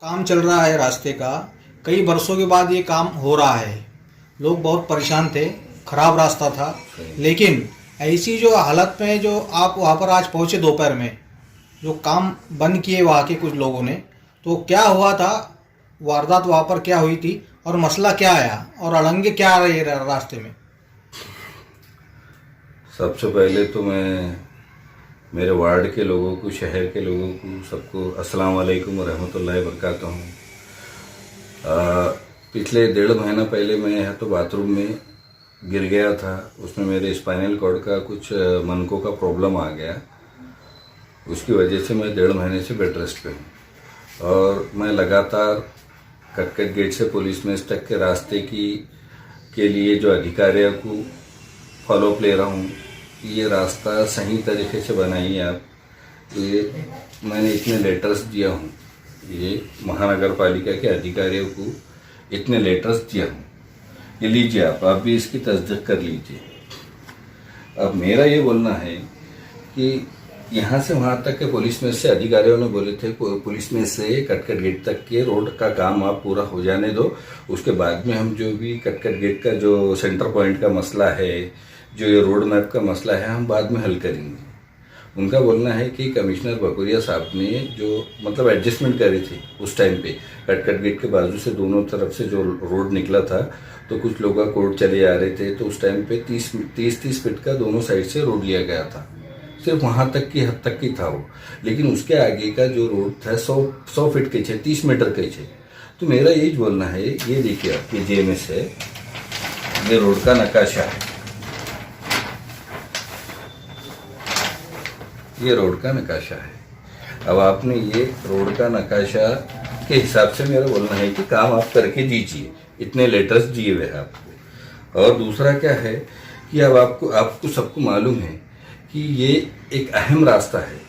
काम चल रहा है रास्ते का। कई वर्षों के बाद ये काम हो रहा है। लोग बहुत परेशान थे, खराब रास्ता था, लेकिन ऐसी जो हालत में जो आप वहाँ पर आज पहुँचे दोपहर में, जो काम बंद किए वहाँ के कुछ लोगों ने, तो क्या हुआ था, वारदात वहाँ पर क्या हुई थी और मसला क्या आया और अड़ंगे क्या आ रही है रास्ते में? सबसे पहले तो मैं मेरे वार्ड के लोगों को, शहर के लोगों को, सबको अस्सलाम वालेकुम रहमतुल्लाहि वबरकातुहू। पिछले 1.5 महीना पहले मैं यहाँ तो बाथरूम में गिर गया था। उसमें मेरे स्पाइनल कॉर्ड का कुछ मनकों का प्रॉब्लम आ गया। उसकी वजह से मैं 1.5 महीने से बेड रेस्ट पे हूँ और मैं लगातार कटकट गेट से पुलिस मेस तक के रास्ते के लिए जो अधिकारियों को फॉलो अप ले रहा हूँ। ये रास्ता सही तरीके से बनाइए आप। ये मैंने इतने लेटर्स दिया हूँ, ये महानगर पालिका के अधिकारियों को इतने लेटर्स दिया हूँ। ये लीजिए, आप भी इसकी तस्दीक कर लीजिए। अब मेरा ये बोलना है कि यहाँ से वहाँ तक के पुलिस में से अधिकारियों ने बोले थे, पुलिस में से कटकट गेट तक के रोड का काम आप पूरा हो जाने दो, उसके बाद में हम जो भी कटकट गेट का जो सेंटर पॉइंट का मसला है, जो ये रोड मैप का मसला है, हम बाद में हल करेंगे। उनका बोलना है कि कमिश्नर बकोरिया साहब ने जो मतलब एडजस्टमेंट करी थी उस टाइम पे, कटकट गेट के बाजू से दोनों तरफ से जो रोड निकला था, तो कुछ लोग कोर्ट चले आ रहे थे, तो उस टाइम पे 30 फीट का दोनों साइड से रोड लिया गया था। सिर्फ वहाँ तक की हद तक की था वो, लेकिन उसके आगे का जो रोड था 100 फीट के थे, 30 मीटर के थे। तो मेरा यही बोलना है, ये देखिए आप, ये जेएमएस है, ये रोड का नक्काशा है, ये रोड का नक्काशा है। अब आपने ये रोड का नक्काशा के हिसाब से मेरा बोलना है कि काम आप करके दीजिए, इतने लेटर्स दिए हुए हैं आपको। और दूसरा क्या है कि अब आपको सबको मालूम है कि ये एक अहम रास्ता है,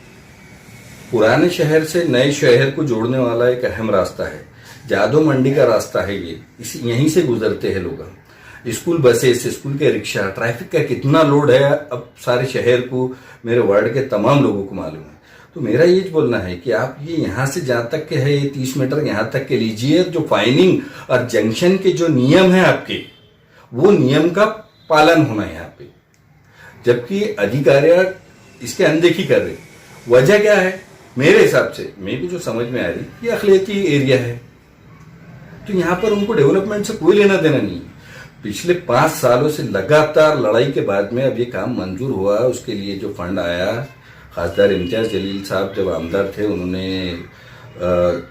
पुराने शहर से नए शहर को जोड़ने वाला एक अहम रास्ता है। जादो मंडी का रास्ता है ये, यहीं से गुजरते हैं लोग। स्कूल बसेस, स्कूल के रिक्शा, ट्रैफिक का कितना लोड है अब सारे शहर को, मेरे वार्ड के तमाम लोगों को मालूम है। तो मेरा ये बोलना है कि आप ये यहाँ से जहाँ तक के है, ये 30 मीटर यहाँ तक के लीजिए। जो फाइनिंग और जंक्शन के जो नियम है आपके, वो नियम का पालन होना है यहाँ पे, जबकि अधिकारी इसके अनदेखी कर रहे। वजह क्या है? मेरे हिसाब से, मेरे को जो समझ में आ रही, ये अखिलती एरिया है, तो यहाँ पर उनको डेवलपमेंट से कोई लेना देना नहीं। पिछले 5 सालों से लगातार लड़ाई के बाद में अब ये काम मंजूर हुआ। उसके लिए जो फंड आया, खासदार इम्तियाज जलील साहब जब आमदार थे, उन्होंने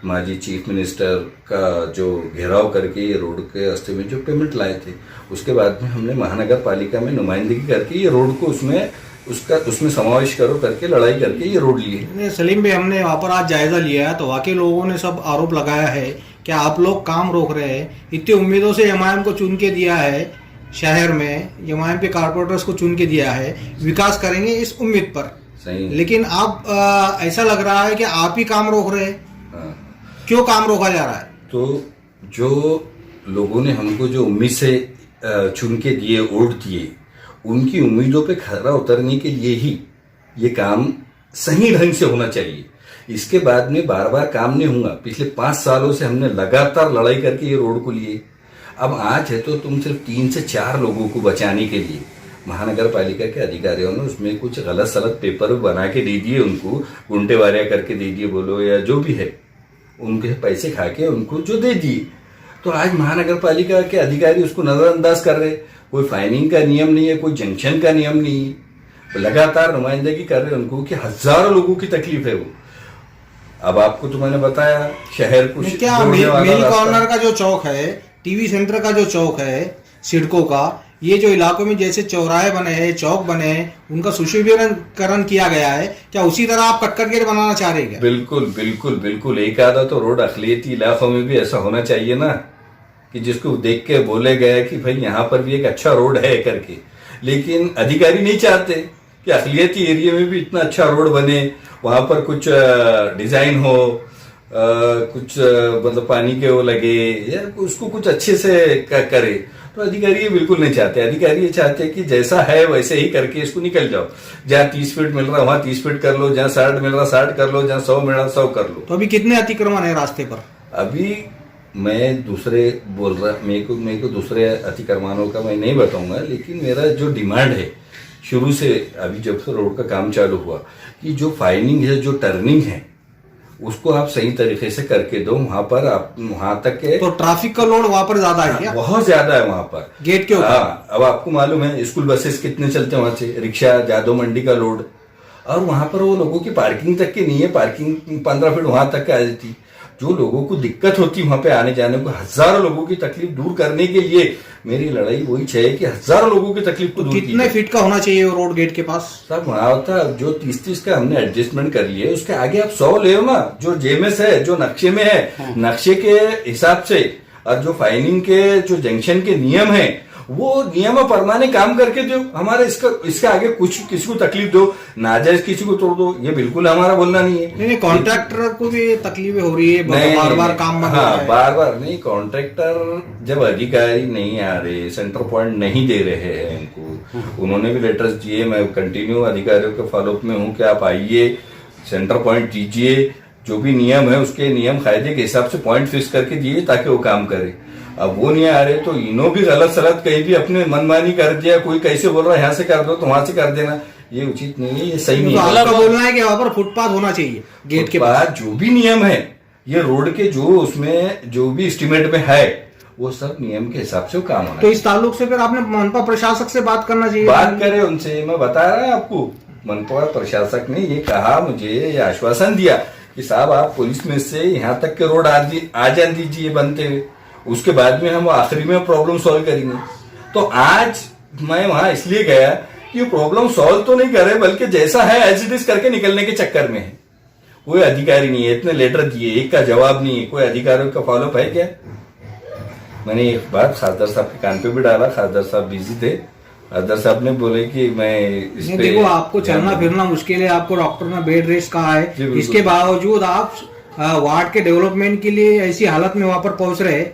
माजी चीफ मिनिस्टर का जो घेराव करके ये रोड के रास्ते में जो पेमेंट लाए थे, उसके बाद में हमने महानगर पालिका में नुमाइंदगी करके ये रोड को उसमें समावेश करो करके लड़ाई करके ये रोड लिए। सलीम भाई, हमने वहाँ पर आज जायजा लिया तो वाकई लोगों ने सब आरोप लगाया है कि आप लोग काम रोक रहे हैं। इतनी उम्मीदों से एमआईएम को चुन के दिया है, शहर में एमआईएम के कारपोरेटर्स को चुन के दिया है, विकास करेंगे इस उम्मीद पर। सही, लेकिन आप ऐसा लग रहा है कि आप ही काम रोक रहे हैं। क्यों काम रोका जा रहा है? तो जो लोगों ने हमको जो उम्मीद से चुन के दिए, वोट दिए, उनकी उम्मीदों पे खरा उतरने के लिए ही ये काम सही ढंग से होना चाहिए। इसके बाद में बार बार काम नहीं होगा। पिछले 5 सालों से हमने लगातार लड़ाई करके ये रोड को लिए। अब आज है तो तुम सिर्फ 3 से 4 लोगों को बचाने के लिए महानगर पालिका के अधिकारियों ने उसमें कुछ गलत सलत पेपर बना के दे दिए, उनको गुंटेवारिया करके दे दिए बोलो, या जो भी है, उनके पैसे खा के उनको जो दे दिए। तो आज महानगर पालिका के अधिकारी उसको नजरअंदाज कर रहे। कोई फाइनिंग का नियम नहीं है, कोई जंक्शन का नियम नहीं है, लगातार नुमाइंदगी कर रहे उनको कि हजारों लोगों की तकलीफ है वो। अब आपको तो मैंने बताया, शहर को क्या मिल कॉर्नर का जो चौक है, टीवी सेंटर का जो चौक है, सिडको का, ये जो इलाकों में जैसे चौराहे बने हैं, चौक बने हैं, उनका सुशोभीकरण किया गया है, क्या उसी तरह आप कटकट गेट बनाना चाह रहे हैं? बिल्कुल बिल्कुल बिल्कुल। एक आधा तो रोड अखिलती इलाकों में भी ऐसा होना चाहिए ना, कि जिसको देख के बोले गए कि भाई यहाँ पर भी एक अच्छा रोड है करके। लेकिन अधिकारी नहीं चाहते कि अखिलती एरिया में भी इतना अच्छा रोड बने, वहां पर कुछ डिजाइन हो, कुछ मतलब पानी के वो लगे, या उसको कुछ अच्छे से करे। तो अधिकारी ये बिल्कुल नहीं चाहते। अधिकारी ये चाहते हैं कि जैसा है वैसे ही करके इसको निकल जाओ। जहाँ 30 फीट मिल रहा वहां 30 फीट कर लो, जहाँ 60 मिल रहा 60 कर लो, जहाँ 100 मिल रहा 100 कर लो। तो अभी कितने अतिक्रमण है रास्ते पर? अभी मैं दूसरे बोल रहा, मेरे को दूसरे अतिक्रमणों का मैं नहीं बताऊंगा, लेकिन मेरा जो डिमांड है शुरू से, अभी जब से रोड का काम चालू हुआ, कि जो फाइनिंग है, जो टर्निंग है, उसको आप सही तरीके से करके दो। वहां पर आप वहां तक के, तो ट्रैफिक का लोड वहां पर ज्यादा है क्या? बहुत ज्यादा है वहां पर, गेट के ऊपर। हाँ, अब आपको मालूम है स्कूल बसेस कितने चलते हैं वहां से, रिक्शा, जादव मंडी का लोड, और वहां पर वो लोगों की पार्किंग तक की नहीं है। पार्किंग 15 फीट वहां तक आ जाती। जो लोगों को दिक्कत होती वहां पे आने जाने को, हजारों लोगों की तकलीफ दूर करने के लिए मेरी लड़ाई वही है कि हजारों लोगों की तकलीफ को दूर की कितने फीट का होना चाहिए वो रोड गेट के पास? सब वहां होता, जो 30-30 का हमने एडजस्टमेंट कर लिए, उसके आगे आप 100 ले ना, जो जेएमएस है, जो नक्शे में है, नक्शे के हिसाब से, और जो फाइनिंग के जो जंक्शन के नियम है, वो नियम परमाने काम करके दो। हमारे इसके आगे कुछ किसी को तकलीफ दो, नाजायज किसी को तोड़ दो, ये बिल्कुल हमारा बोलना नहीं है। नहीं, कॉन्ट्रैक्टर को भी तकलीफें हो रही है, बार बार काम बंद हो रहा है। बार बार नहीं, कॉन्ट्रैक्टर जब अधिकारी नहीं आ रहे, सेंटर पॉइंट नहीं दे रहे हैं इनको, उन्होंने भी लेटर्स दिए, मैं कंटिन्यू अधिकारियों के फॉलोअप में हूँ कि आप आइए, सेंटर पॉइंट दीजिए, जो भी नियम है उसके नियम कायदे के हिसाब से पॉइंट फिक्स करके दिए ताकि वो काम करे। अब वो नहीं आ रहे तो इन्हों भी गलत सलत कहीं भी अपने मनमानी कर दिया, कोई कैसे बोल रहा है यहाँ से कर दो तो वहां से कर देना, ये उचित नहीं है, ये सही नहीं है। आपका बोलना है कि वहां पर फुटपाथ होना चाहिए गेट के पास। जो भी नियम है, ये रोड के जो उसमें जो भी एस्टिमेट में है, वो सब नियम के हिसाब से काम होना। तो इस ताल्लुक से फिर आपने मनपा प्रशासक से बात करना चाहिए। बात करें उनसे, मैं बता रहा हूँ आपको, मनपा प्रशासक ने ये कहा, मुझे ये आश्वासन दिया कि साहब आप पुलिस में से यहाँ तक के रोड आ जाने दीजिए बनते हुए, उसके बाद में हम आखिरी में प्रॉब्लम सॉल्व करेंगे। तो आज मैं वहां इसलिए गया कि प्रॉब्लम सॉल्व तो नहीं करे, बल्कि जैसा है एज इट इज करके निकलने के चक्कर में है। कोई अधिकारी नहीं है, इतने लेटर दिए, एक का जवाब नहीं है, कोई अधिकारियों का फॉलोअप है क्या? मैंने एक बात खासदार साहब के कान पे भी डाला, खासदार साहब बिजी थे, खासदार साहब ने बोले कि मैं इस पे, देखो आपको चलना फिरना मुश्किल है, आपको डॉक्टर ने बेड रेस्ट कहा है, इसके बावजूद आप वार्ड के डेवलपमेंट के लिए ऐसी हालत में वहां पर पहुंच रहे,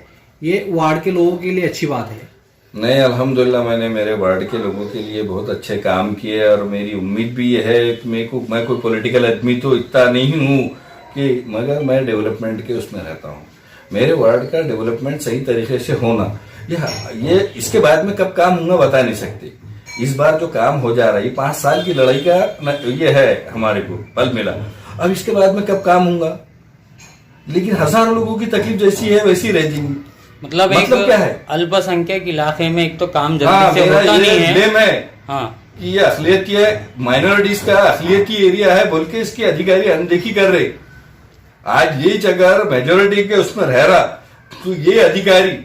ये वार्ड के लोगों के लिए अच्छी बात है। नहीं, अल्हम्दुलिल्लाह मैंने मेरे वार्ड के लोगों के लिए बहुत अच्छे काम किए, और मेरी उम्मीद भी ये है कि मैं कोई पॉलिटिकल आदमी तो इतना नहीं हूँ कि, मगर मैं डेवलपमेंट के उसमें रहता हूँ। मेरे वार्ड का डेवलपमेंट सही तरीके से होना, ये इसके बाद में कब काम होगा बता नहीं सकते। इस बार जो काम हो जा रहा है, 5 साल की लड़ाई का ये है हमारे को फल मिला। अब इसके बाद में कब काम होगा, लेकिन हजारों लोगों की तकलीफ जैसी है वैसी रह जाएगी। मतलब क्या है, अल्पसंख्यक इलाके में एक तो काम जल्दी से होता नहीं है। हाँ, कि ये अखिलियती है, माइनॉरिटीज का अखिलियती एरिया है बोल के इसकी अधिकारी अनदेखी कर रहे। आज ये अगर मेजोरिटी के उसमें रह रहा तो ये अधिकारी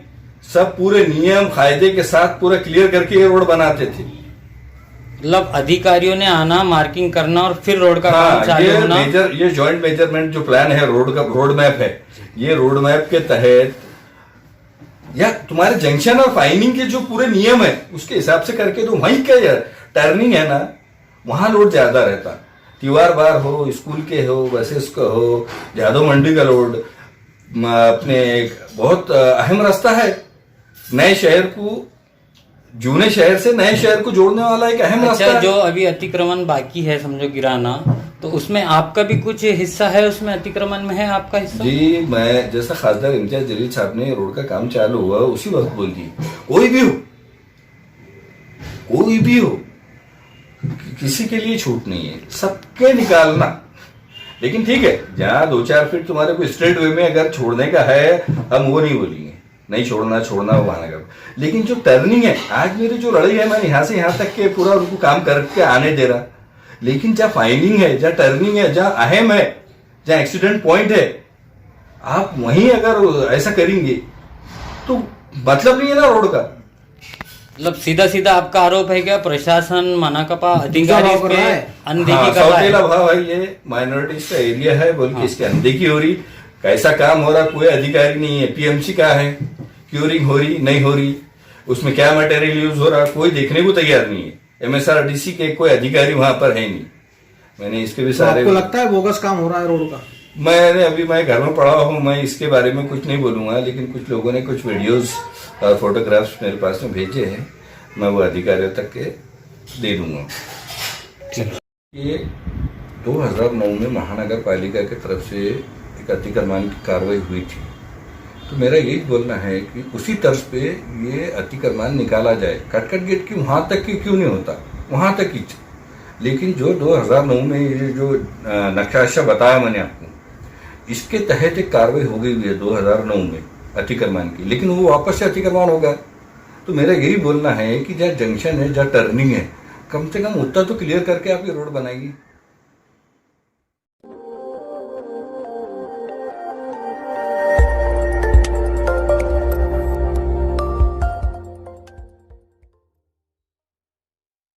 सब पूरे नियम कायदे के साथ पूरा क्लियर करके ये रोड बनाते थे। मतलब अधिकारियों ने आना, मार्किंग करना और फिर रोड का काम चालू होना। ये जॉइंट मेजरमेंट जो प्लान है, रोड मैप है, ये रोड मैप के तहत या तुम्हारे जंक्शन और फाइनिंग के जो पूरे नियम है उसके हिसाब से करके तो वहीं का यार टर्निंग है ना, वहां लोड ज्यादा रहता। त्योहार बार हो, स्कूल के हो, बसेस का हो, जादव मंडी का लोड, अपने बहुत अहम रास्ता है, नए शहर को, जूने शहर से नए शहर को जोड़ने वाला एक अहम रास्ता है। जो अभी अतिक्रमण बाकी है समझो गिराना, तो उसमें आपका भी कुछ हिस्सा है, उसमें अतिक्रमण में है आपका हिस्सा? जी, मैं जैसा खासदार इम्तियाज जलील साहब ने रोड का काम चालू हुआ उसी वक्त बोल दी, कोई भी हो किसी के लिए छूट नहीं है, सबके निकालना। लेकिन ठीक है, जहां 2-4 फीट तुम्हारे को स्ट्रेट वे में अगर छोड़ने का है, हम वो नहीं बोलेंगे, नहीं छोड़ना वो बहाना कर। लेकिन जो टर्निंग है, आज मेरी जो लड़ाई है, मैं यहाँ से यहाँ तक के पूरा उनको काम करके आने दे रहा। लेकिन जहाँ फाइनिंग है, जहाँ टर्निंग है, जहाँ अहम है, जहाँ एक्सीडेंट पॉइंट है, आप वहीं अगर ऐसा करेंगे तो मतलब नहीं है ना रोड का। मतलब सीधा आपका आरोप है क्या प्रशासन मना कपा अधिकारी इस पे अनदेखी कर रहा है? भाई ये माइनॉरिटीज का एरिया है बोल के इसकी अनदेखी हो रही, कैसा काम हो रहा, कोई अधिकारी नहीं है। पीएमसी का है, क्यूरिंग हो रही नहीं हो रही, उसमें क्या मटेरियल यूज हो रहा, कोई देखने को तैयार नहीं है। MSRDC के कोई अधिकारी वहां पर है नहीं। मैंने इसके भी सारे, आपको लगता है बोगस काम हो रहा है रोड का? मैं घर में पड़ा हूँ, मैं इसके बारे में कुछ नहीं बोलूंगा, लेकिन कुछ लोगों ने कुछ वीडियोस और फोटोग्राफ्स मेरे पास में भेजे हैं, मैं वो अधिकारियों तक के दे दूंगा। ये 2009 में महानगर पालिका की तरफ से एक अतिक्रमण की कार्रवाई हुई थी। तो मेरा यही बोलना है कि उसी तर्ज पे ये अतिक्रमण निकाला जाए। कटकट गेट की वहाँ तक क्यों नहीं होता, वहाँ तक ही। लेकिन जो 2009 में ये जो नक्शा बताया मैंने आपको, इसके तहत एक कार्रवाई हो गई हुई है 2009 में अतिक्रमण की, लेकिन वो वापस से अतिक्रमण हो गया। तो मेरा यही बोलना है कि जहाँ जंक्शन है, जहाँ टर्निंग है, कम से कम उतना तो क्लियर करके आप ये रोड बनाइए।